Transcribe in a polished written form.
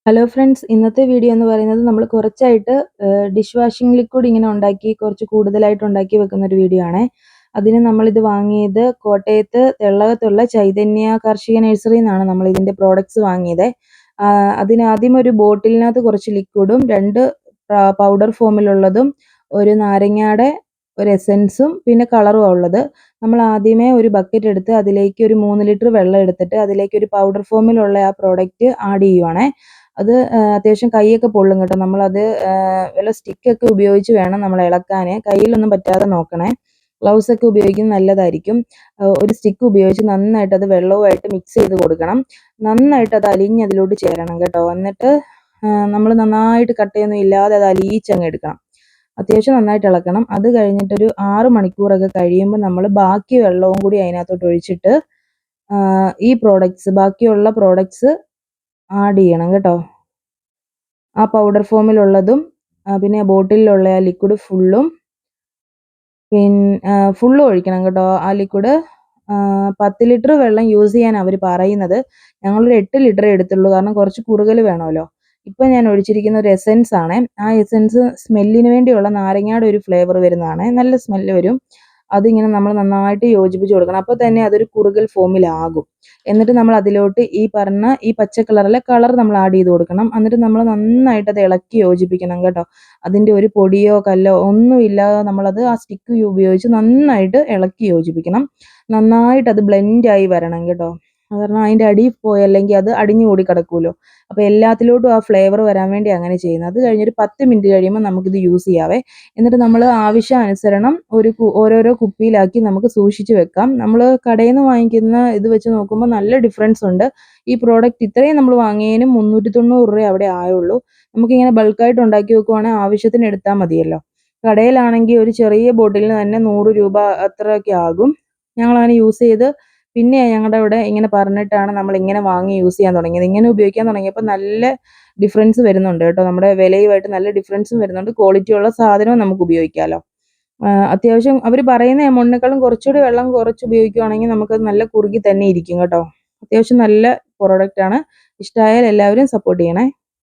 Hello friends, ഇന്നത്തെ video എന്ന് പറയുന്നത് നമ്മൾ കുറച്ചായിട്ട് ഡിഷ് വാഷിംഗ് ലിക്വിഡ് ഇങ്ങനെ ഉണ്ടാക്കി കുറച്ച് കൂടുതലായിട്ട് ഉണ്ടാക്കി വെക്കുന്ന ഒരു വീഡിയോ ആണ്. അതിന് നമ്മളിത് വാങ്ങിയത് കോട്ടയത്ത് തെള്ളകത്തുള്ള ചൈതന്യ കാർഷിക നഴ്സറിയിൽ നിന്നാണ് നമ്മൾ ഇതിൻ്റെ പ്രോഡക്റ്റ്സ് വാങ്ങിയത്. അതിനാദ്യം ഒരു ബോട്ടിലിനകത്ത് കുറച്ച് ലിക്വിഡും 2 പൗഡർ ഫോമിലുള്ളതും ഒരു നാരങ്ങയുടെ ഒരു എസൻസും പിന്നെ കളറും ഉള്ളത്. നമ്മൾ ആദ്യമേ ഒരു ബക്കറ്റ് എടുത്ത് അതിലേക്ക് ഒരു 3 ലിറ്റർ വെള്ളം എടുത്തിട്ട് അതിലേക്ക് ഒരു പൗഡർ ഫോമിലുള്ള ആ പ്രോഡക്റ്റ് ആഡ് ചെയ്യുവാണേ. അത് അത്യാവശ്യം കൈയൊക്കെ പൊള്ളും കേട്ടോ. നമ്മളത് വല്ല സ്റ്റിക്കൊക്കെ ഉപയോഗിച്ച് വേണം നമ്മൾ ഇളക്കാൻ. കയ്യിലൊന്നും പറ്റാതെ നോക്കണേ. ഗ്ലൗസ് ഒക്കെ ഉപയോഗിക്കുന്നത് നല്ലതായിരിക്കും. ഒരു സ്റ്റിക്ക് ഉപയോഗിച്ച് നന്നായിട്ട് അത് വെള്ളവുമായിട്ട് മിക്സ് ചെയ്ത് കൊടുക്കണം. നന്നായിട്ട് അത് അലിഞ്ഞ് അതിലോട്ട് ചേരണം കേട്ടോ. എന്നിട്ട് നമ്മൾ നന്നായിട്ട് കട്ടയൊന്നും ഇല്ലാതെ അത് അലിയിച്ചങ്ങ് എടുക്കണം. അത്യാവശ്യം നന്നായിട്ട് ഇളക്കണം. അത് കഴിഞ്ഞിട്ടൊരു 6 മണിക്കൂറൊക്കെ കഴിയുമ്പോൾ നമ്മൾ ബാക്കി വെള്ളവും കൂടി അതിനകത്തോട്ട് ഒഴിച്ചിട്ട് ഈ ബാക്കിയുള്ള പ്രോഡക്ട്സ് ആഡ് ചെയ്യണം കേട്ടോ. ആ പൗഡർ ഫോമിലുള്ളതും പിന്നെ ബോട്ടിലുള്ള ആ ലിക്വിഡ് ഫുള്ളും ഫുള്ളും ഒഴിക്കണം കേട്ടോ. ആ ലിക്വിഡ് 10 ലിറ്റർ വെള്ളം യൂസ് ചെയ്യാൻ അവർ പറയുന്നത്. ഞങ്ങളൊരു 8 ലിറ്റർ എടുത്തുള്ളൂ, കാരണം കുറച്ച് കുറുകൽ വേണമല്ലോ. ഇപ്പം ഞാൻ ഒഴിച്ചിരിക്കുന്ന ഒരു എസെൻസ് ആണ്. ആ എസെൻസ് സ്മെല്ലിന് വേണ്ടിയുള്ള നാരങ്ങയുടെ ഒരു ഫ്ലേവർ വരുന്നതാണ്. നല്ല സ്മെല്ല് വരും. അതിങ്ങനെ നമ്മൾ നന്നായിട്ട് യോജിപ്പിച്ച് കൊടുക്കണം. അപ്പോൾ തന്നെ അതൊരു കുറുകൽ ഫോമിലാകും. എന്നിട്ട് നമ്മൾ അതിലോട്ട് ഈ പച്ച കളറിലെ കളർ നമ്മൾ ആഡ് ചെയ്ത് കൊടുക്കണം. എന്നിട്ട് നമ്മൾ നന്നായിട്ട് അത് ഇളക്കി യോജിപ്പിക്കണം കേട്ടോ. അതിൻ്റെ ഒരു പൊടിയോ കല്ലോ ഒന്നും ഇല്ലാതെ നമ്മളത് ആ സ്റ്റിക്ക് ഉപയോഗിച്ച് നന്നായിട്ട് ഇളക്കി യോജിപ്പിക്കണം. നന്നായിട്ട് അത് ബ്ലെൻഡായി വരണം കേട്ടോ. കാരണം അതിൻ്റെ അടിയിൽ പോയി അല്ലെങ്കിൽ അത് അടിഞ്ഞു കൂടി കിടക്കുമല്ലോ. അപ്പോൾ എല്ലാത്തിലോട്ടും ആ ഫ്ലേവർ വരാൻ വേണ്ടി അങ്ങനെ ചെയ്യുന്നത്. അത് കഴിഞ്ഞൊരു 10 മിനിറ്റ് കഴിയുമ്പോൾ നമുക്കിത് യൂസ് ചെയ്യാവേ. എന്നിട്ട് നമ്മൾ ആവശ്യാനുസരണം ഓരോരോ കുപ്പിയിലാക്കി നമുക്ക് സൂക്ഷിച്ച് വെക്കാം. നമ്മൾ കടയിൽ നിന്ന് വാങ്ങിക്കുന്ന ഇത് വെച്ച് നോക്കുമ്പോൾ നല്ല ഡിഫറൻസ് ഉണ്ട്. ഈ പ്രോഡക്റ്റ് ഇത്രയും നമ്മൾ വാങ്ങിയതിന് 390 രൂപ അവിടെ ആയുള്ളൂ. നമുക്കിങ്ങനെ ബൾക്കായിട്ട് ഉണ്ടാക്കി വെക്കുവാണെങ്കിൽ ആവശ്യത്തിന് എടുത്താൽ മതിയല്ലോ. കടയിലാണെങ്കിൽ ഒരു ചെറിയ ബോട്ടിലിന് തന്നെ 100 രൂപ അത്രയൊക്കെ ആകും. ഞങ്ങളങ്ങനെ യൂസ് ചെയ്ത് പിന്നെ ഞങ്ങളുടെ ഇവിടെ ഇങ്ങനെ പറഞ്ഞിട്ടാണ് നമ്മൾ ഇങ്ങനെ വാങ്ങി യൂസ് ചെയ്യാൻ തുടങ്ങിയത്. ഇങ്ങനെ ഉപയോഗിക്കാൻ തുടങ്ങിയപ്പോൾ നല്ല ഡിഫറൻസ് വരുന്നുണ്ട് കേട്ടോ. നമ്മുടെ വിലയുമായിട്ട് നല്ല ഡിഫറൻസും വരുന്നുണ്ട്. ക്വാളിറ്റിയുള്ള സാധനവും നമുക്ക് ഉപയോഗിക്കാമല്ലോ. അത്യാവശ്യം അവർ പറയുന്ന എമൗണ്ടിനേക്കാളും കുറച്ചുകൂടി വെള്ളം കുറച്ച് ഉപയോഗിക്കുകയാണെങ്കിൽ നമുക്കത് നല്ല കുറുകി തന്നെ ഇരിക്കും കേട്ടോ. അത്യാവശ്യം നല്ല പ്രോഡക്റ്റാണ്. ഇഷ്ടമായാൽ എല്ലാവരും സപ്പോർട്ട് ചെയ്യണേ.